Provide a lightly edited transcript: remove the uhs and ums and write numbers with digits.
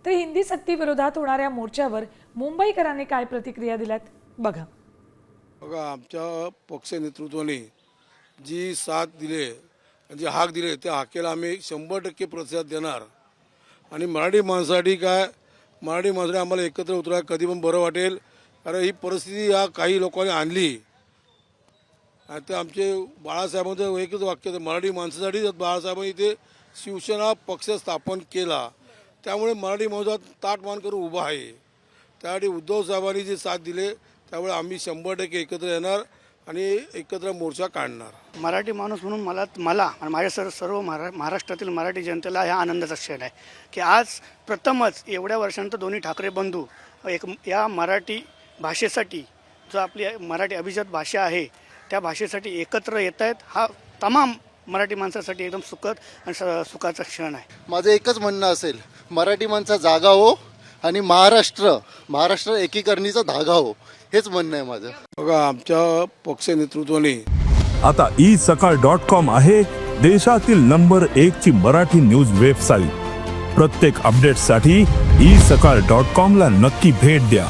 तर हिंदी सक्ती विरोधात होणाऱ्या मोर्चावर मुंबईकरांनी काय प्रतिक्रिया दिल्यात बघा. आमच्या पक्ष नेतृत्वाने जी साथ दिले, जी हाक दिले, त्या हाकेला आम्ही 100% प्रतिसाद देणार. आणि मराठी माणसासाठी काय, मराठी माणसाने आम्हाला एकत्र उतरा कधी पण बरं वाटेल. कारण ही परिस्थिती या काही लोकांनी आणली. आता आमचे बाळासाहेबांचं एकच वाक्य, मराठी माणसासाठी बाळासाहेबांनी इथे शिवसेना पक्ष स्थापन केला. त्यामुळे मराठी माणूस ताट मान करून उभा आहे. त्यासाठी उद्धव साहेबांनी जे साथ दिले त्यामुळे आम्ही 100% एकत्र येणार आणि एकत्र मोर्चा काढणार. मराठी माणूस म्हणून मला आणि माझ्या सर्व महाराष्ट्रातील मराठी जनतेला हा आनंदाचा क्षण आहे की आज प्रथमच एवढ्या वर्षानंतर दोन्ही ठाकरे बंधू या मराठी भाषेसाठी, जो आपली मराठी अभिजात भाषा आहे त्या भाषेसाठी एकत्र येत आहेत. हा तमाम मराठी माणसासाठी एकदम सुखद आणि सुखाचा क्षण आहे. माझं एकच म्हणणं असेल, मराठी माणसा जागा हो आणि महाराष्ट्र एकीकरणीचा धागा हो, हेच म्हणणं आहे माझं. बघा, आमच्या पक्ष नेतृत्वाने आता isakal.com आहे देशातील नंबर 1 ची मराठी न्यूज वेबसाईट. प्रत्येक अपडेटसाठी isakal.com ला नक्की भेट द्या.